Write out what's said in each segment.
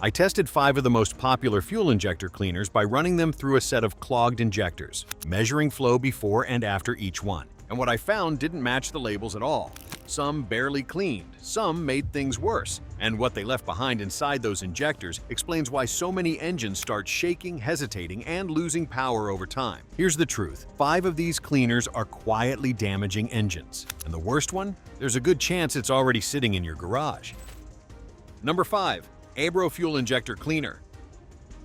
I tested 5 of the most popular fuel injector cleaners by running them through a set of clogged injectors, measuring flow before and after each one. And what I found didn't match the labels at all. Some barely cleaned, some made things worse, and what they left behind inside those injectors explains why so many engines start shaking, hesitating, and losing power over time. Here's the truth: 5 of these cleaners are quietly damaging engines. And the worst one? There's a good chance it's already sitting in your garage. Number 5. Abro Fuel Injector Cleaner.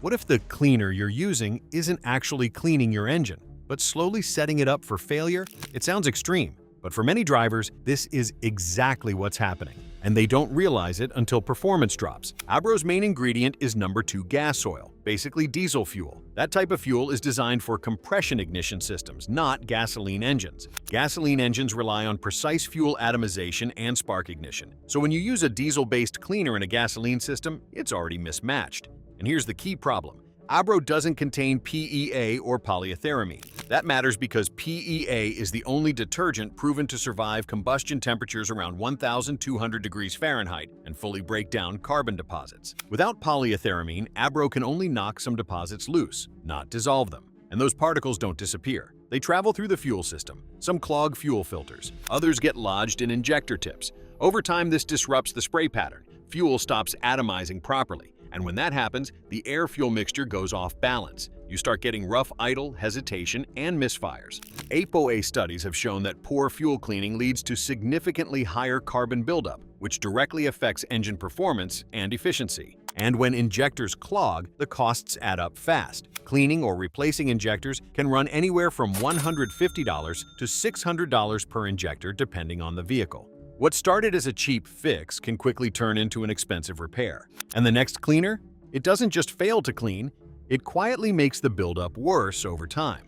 What if the cleaner you're using isn't actually cleaning your engine, but slowly setting it up for failure? It sounds extreme, but for many drivers, this is exactly what's happening, and they don't realize it until performance drops. Abro's main ingredient is number 2 gas oil, basically diesel fuel. That type of fuel is designed for compression ignition systems, not gasoline engines. Gasoline engines rely on precise fuel atomization and spark ignition. So when you use a diesel-based cleaner in a gasoline system, it's already mismatched. And here's the key problem: Abro doesn't contain PEA or polyethyramine. That matters because PEA is the only detergent proven to survive combustion temperatures around 1,200 degrees Fahrenheit and fully break down carbon deposits. Without polyethyramine, Abro can only knock some deposits loose, not dissolve them. And those particles don't disappear. They travel through the fuel system. Some clog fuel filters, others get lodged in injector tips. Over time, this disrupts the spray pattern. Fuel stops atomizing properly. And when that happens, the air-fuel mixture goes off balance. You start getting rough idle, hesitation, and misfires. APOA studies have shown that poor fuel cleaning leads to significantly higher carbon buildup, which directly affects engine performance and efficiency. And when injectors clog, the costs add up fast. Cleaning or replacing injectors can run anywhere from $150 to $600 per injector depending on the vehicle. What started as a cheap fix can quickly turn into an expensive repair. And the next cleaner? It doesn't just fail to clean, it quietly makes the buildup worse over time.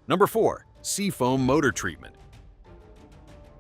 Number 4. Seafoam Motor Treatment.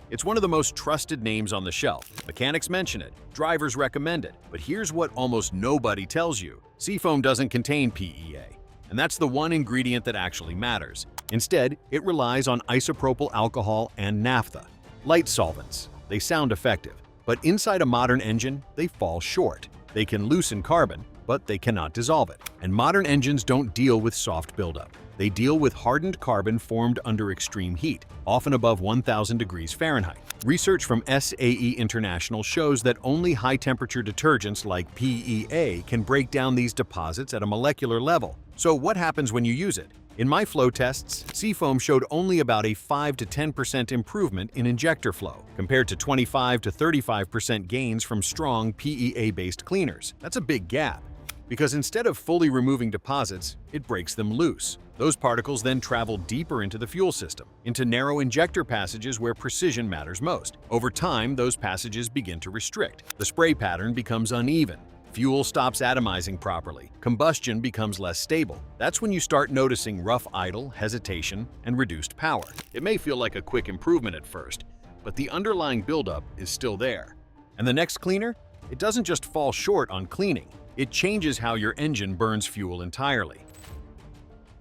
It's one of the most trusted names on the shelf. Mechanics mention it, drivers recommend it, but here's what almost nobody tells you: Seafoam doesn't contain PEA. And that's the one ingredient that actually matters. Instead, it relies on isopropyl alcohol and naphtha. Light solvents. They sound effective, but inside a modern engine, they fall short. They can loosen carbon, but they cannot dissolve it. And modern engines don't deal with soft buildup. They deal with hardened carbon formed under extreme heat, often above 1,000 degrees Fahrenheit. Research from SAE International shows that only high-temperature detergents like PEA can break down these deposits at a molecular level. So what happens when you use it? In my flow tests, Seafoam showed only about a 5 to 10% improvement in injector flow, compared to 25 to 35% gains from strong PEA-based cleaners. That's a big gap, because instead of fully removing deposits, it breaks them loose. Those particles then travel deeper into the fuel system, into narrow injector passages where precision matters most. Over time, those passages begin to restrict. The spray pattern becomes uneven. Fuel stops atomizing properly. Combustion becomes less stable. That's when you start noticing rough idle, hesitation, and reduced power. It may feel like a quick improvement at first, but the underlying buildup is still there. And the next cleaner? It doesn't just fall short on cleaning. It changes how your engine burns fuel entirely.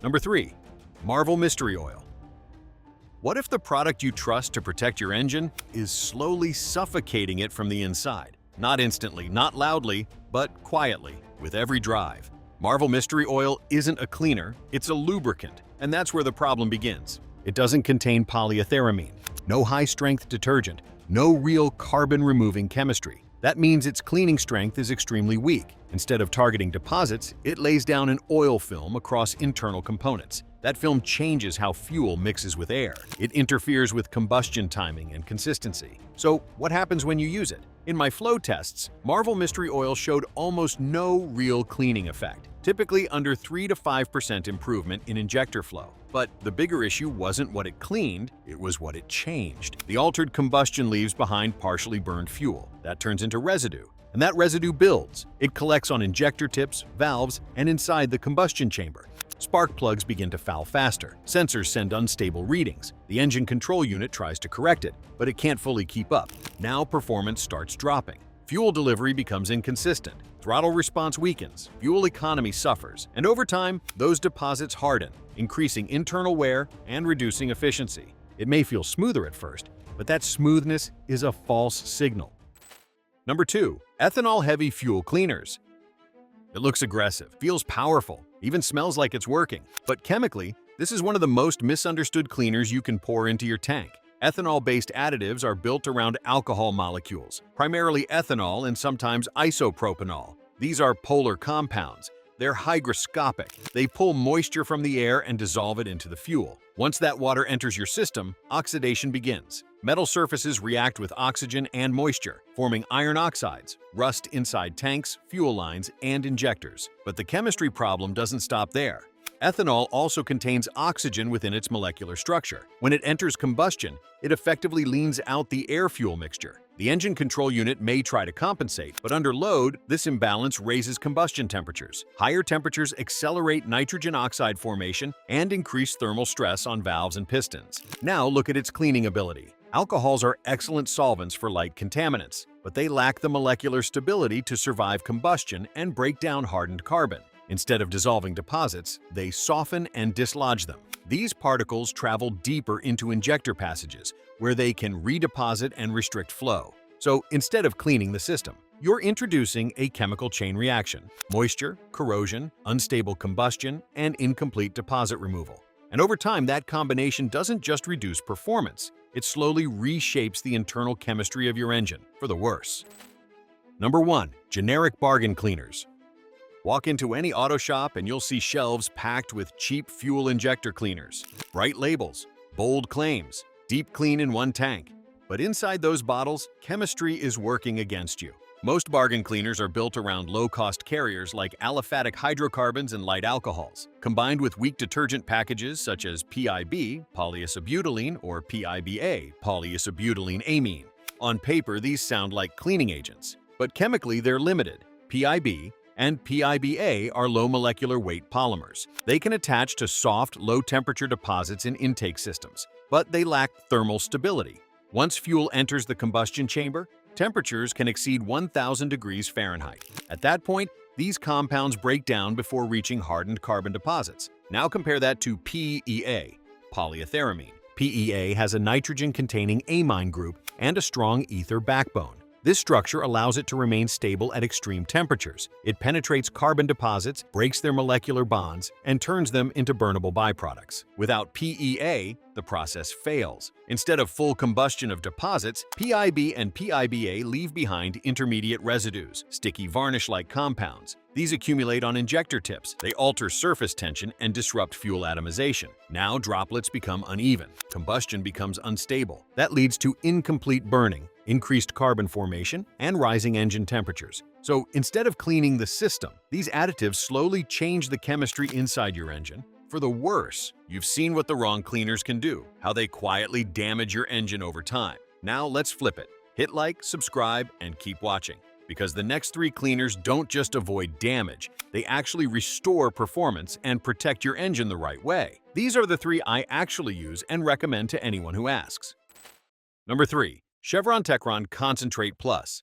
Number 3. Marvel Mystery Oil. What if the product you trust to protect your engine is slowly suffocating it from the inside? Not instantly, not loudly, but quietly, with every drive. Marvel Mystery Oil isn't a cleaner, it's a lubricant, and that's where the problem begins. It doesn't contain polyethyramine, no high-strength detergent, no real carbon-removing chemistry. That means its cleaning strength is extremely weak. Instead of targeting deposits, it lays down an oil film across internal components. That film changes how fuel mixes with air. It interferes with combustion timing and consistency. So what happens when you use it? In my flow tests, Marvel Mystery Oil showed almost no real cleaning effect, typically under 3 to 5% improvement in injector flow. But the bigger issue wasn't what it cleaned, it was what it changed. The altered combustion leaves behind partially burned fuel. That turns into residue, and that residue builds. It collects on injector tips, valves, and inside the combustion chamber. Spark plugs begin to foul faster. Sensors send unstable readings. The engine control unit tries to correct it, but it can't fully keep up. Now performance starts dropping. Fuel delivery becomes inconsistent. Throttle response weakens. Fuel economy suffers. And over time, those deposits harden, increasing internal wear and reducing efficiency. It may feel smoother at first, but that smoothness is a false signal. Number 2. Ethanol-heavy fuel cleaners. It looks aggressive, feels powerful, even smells like it's working. But chemically, this is one of the most misunderstood cleaners you can pour into your tank. Ethanol-based additives are built around alcohol molecules, primarily ethanol and sometimes isopropanol. These are polar compounds. They're hygroscopic. They pull moisture from the air and dissolve it into the fuel. Once that water enters your system, oxidation begins. Metal surfaces react with oxygen and moisture, forming iron oxides, rust inside tanks, fuel lines, and injectors. But the chemistry problem doesn't stop there. Ethanol also contains oxygen within its molecular structure. When it enters combustion, it effectively leans out the air-fuel mixture. The engine control unit may try to compensate, but under load, this imbalance raises combustion temperatures. Higher temperatures accelerate nitrogen oxide formation and increase thermal stress on valves and pistons. Now look at its cleaning ability. Alcohols are excellent solvents for light contaminants, but they lack the molecular stability to survive combustion and break down hardened carbon. Instead of dissolving deposits, they soften and dislodge them. These particles travel deeper into injector passages, where they can redeposit and restrict flow. So instead of cleaning the system, you're introducing a chemical chain reaction: moisture, corrosion, unstable combustion, and incomplete deposit removal. And over time, that combination doesn't just reduce performance, it slowly reshapes the internal chemistry of your engine, for the worse. Number 1. Generic bargain cleaners. Walk into any auto shop and you'll see shelves packed with cheap fuel injector cleaners. Bright labels, bold claims, deep clean in one tank. But inside those bottles, chemistry is working against you. Most bargain cleaners are built around low-cost carriers like aliphatic hydrocarbons and light alcohols, combined with weak detergent packages such as PIB, polyisobutylene, or PIBA, polyisobutylene amine. On paper, these sound like cleaning agents, but chemically they're limited. PIB and PIBA are low molecular weight polymers. They can attach to soft, low-temperature deposits in intake systems, but they lack thermal stability. Once fuel enters the combustion chamber, temperatures can exceed 1,000 degrees Fahrenheit. At that point, these compounds break down before reaching hardened carbon deposits. Now compare that to PEA, polyiethyramine. PEA has a nitrogen-containing amine group and a strong ether backbone. This structure allows it to remain stable at extreme temperatures. It penetrates carbon deposits, breaks their molecular bonds, and turns them into burnable byproducts. Without PEA, the process fails. Instead of full combustion of deposits, PIB and PIBA leave behind intermediate residues, sticky varnish-like compounds. These accumulate on injector tips. They alter surface tension and disrupt fuel atomization. Now droplets become uneven. Combustion becomes unstable. That leads to incomplete burning, increased carbon formation, and rising engine temperatures. So instead of cleaning the system, these additives slowly change the chemistry inside your engine for the worse. You've seen what the wrong cleaners can do, how they quietly damage your engine over time. Now let's flip it. Hit like, subscribe, and keep watching. Because the next 3 cleaners don't just avoid damage, they actually restore performance and protect your engine the right way. These are the 3 I actually use and recommend to anyone who asks. Number 3. Chevron Techron Concentrate Plus.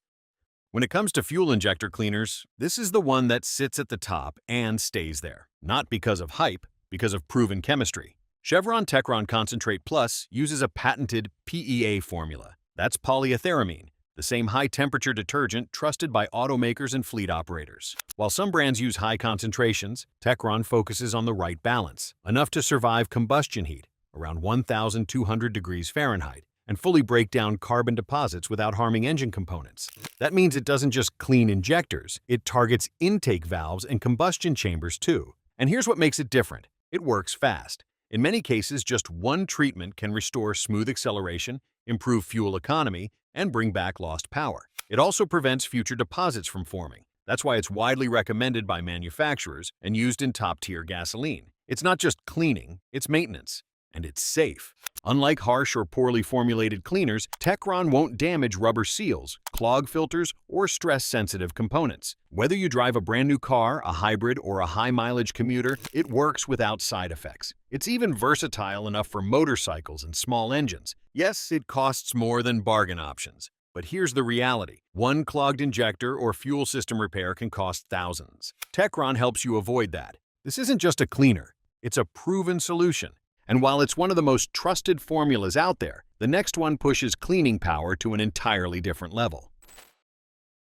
When it comes to fuel injector cleaners, this is the one that sits at the top and stays there. Not because of hype, because of proven chemistry. Chevron Techron Concentrate Plus uses a patented PEA formula. That's polyiethyramine, the same high-temperature detergent trusted by automakers and fleet operators. While some brands use high concentrations, Techron focuses on the right balance, enough to survive combustion heat, around 1,200 degrees Fahrenheit, and fully break down carbon deposits without harming engine components. That means it doesn't just clean injectors, it targets intake valves and combustion chambers too. And here's what makes it different. It works fast. In many cases, just one treatment can restore smooth acceleration, improve fuel economy, and bring back lost power. It also prevents future deposits from forming. That's why it's widely recommended by manufacturers and used in top-tier gasoline. It's not just cleaning, it's maintenance. And it's safe. Unlike harsh or poorly formulated cleaners, Techron won't damage rubber seals, clog filters, or stress-sensitive components. Whether you drive a brand new car, a hybrid, or a high-mileage commuter, it works without side effects. It's even versatile enough for motorcycles and small engines. Yes, it costs more than bargain options. But here's the reality. One clogged injector or fuel system repair can cost thousands. Techron helps you avoid that. This isn't just a cleaner. It's a proven solution. And while it's one of the most trusted formulas out there, the next one pushes cleaning power to an entirely different level.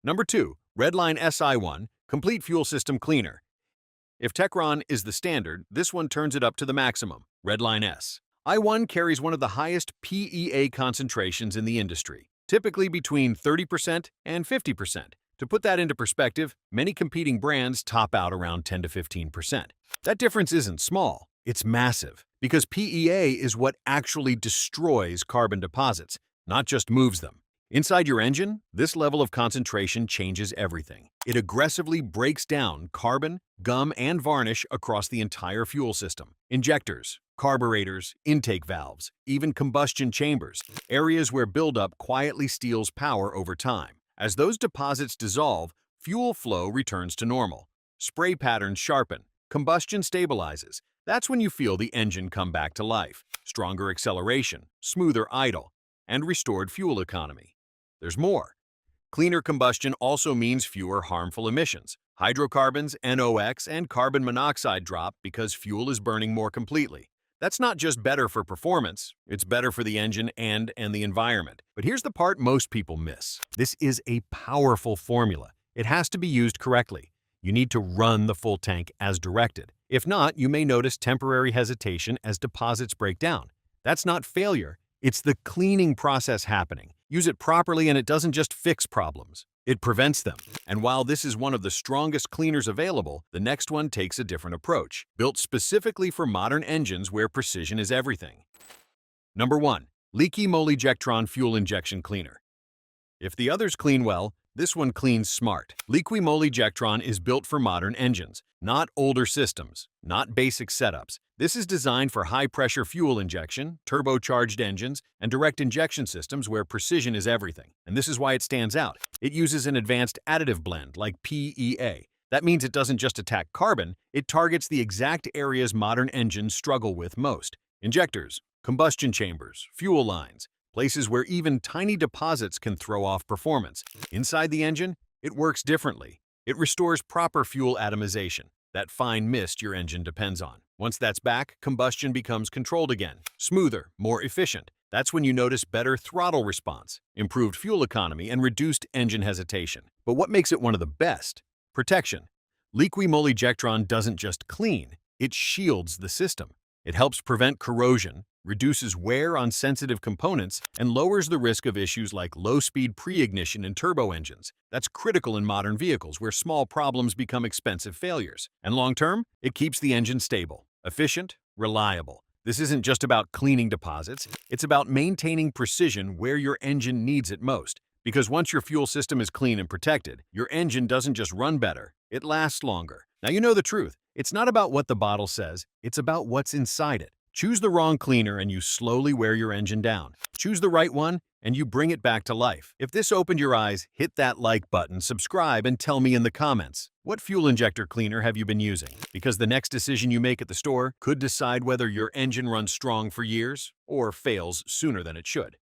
Number 2. Redline SI-1 Complete fuel system cleaner. If Techron is the standard, this one turns it up to the maximum. Redline SI-1 carries one of the highest PEA concentrations in the industry, typically between 30% and 50%. To put that into perspective, many competing brands top out around 10 to 15%. That difference isn't small, it's massive, because PEA is what actually destroys carbon deposits, not just moves them. Inside your engine, this level of concentration changes everything. It aggressively breaks down carbon, gum, and varnish across the entire fuel system. Injectors, carburetors, intake valves, even combustion chambers, areas where buildup quietly steals power over time. As those deposits dissolve, fuel flow returns to normal. Spray patterns sharpen, combustion stabilizes. That's when you feel the engine come back to life. Stronger acceleration, smoother idle, and restored fuel economy. There's more. Cleaner combustion also means fewer harmful emissions. Hydrocarbons, NOx, and carbon monoxide drop because fuel is burning more completely. That's not just better for performance, it's better for the engine and the environment. But here's the part most people miss. This is a powerful formula. It has to be used correctly. You need to run the full tank as directed. If not, you may notice temporary hesitation as deposits break down. That's not failure, it's the cleaning process happening. Use it properly and it doesn't just fix problems, it prevents them. And while this is one of the strongest cleaners available, the next one takes a different approach, built specifically for modern engines where precision is everything. Number 1. Liqui Moly Jectron Fuel Injection Cleaner. If the others clean well, this one cleans smart. Liqui Moly Jectron is built for modern engines, not older systems, not basic setups. This is designed for high-pressure fuel injection, turbocharged engines, and direct injection systems where precision is everything. And this is why it stands out. It uses an advanced additive blend like PEA. That means it doesn't just attack carbon, it targets the exact areas modern engines struggle with most. Injectors, combustion chambers, fuel lines, places where even tiny deposits can throw off performance. Inside the engine, it works differently. It restores proper fuel atomization, that fine mist your engine depends on. Once that's back, combustion becomes controlled again, smoother, more efficient. That's when you notice better throttle response, improved fuel economy, and reduced engine hesitation. But what makes it one of the best? Protection. Liqui Moly Jectron doesn't just clean, it shields the system. It helps prevent corrosion, reduces wear on sensitive components, and lowers the risk of issues like low-speed pre-ignition in turbo engines. That's critical in modern vehicles where small problems become expensive failures. And long-term, it keeps the engine stable, efficient, reliable. This isn't just about cleaning deposits, it's about maintaining precision where your engine needs it most. Because once your fuel system is clean and protected, your engine doesn't just run better, it lasts longer. Now you know the truth. It's not about what the bottle says, it's about what's inside it. Choose the wrong cleaner and you slowly wear your engine down. Choose the right one and you bring it back to life. If this opened your eyes, hit that like button, subscribe, and tell me in the comments, what fuel injector cleaner have you been using? Because the next decision you make at the store could decide whether your engine runs strong for years or fails sooner than it should.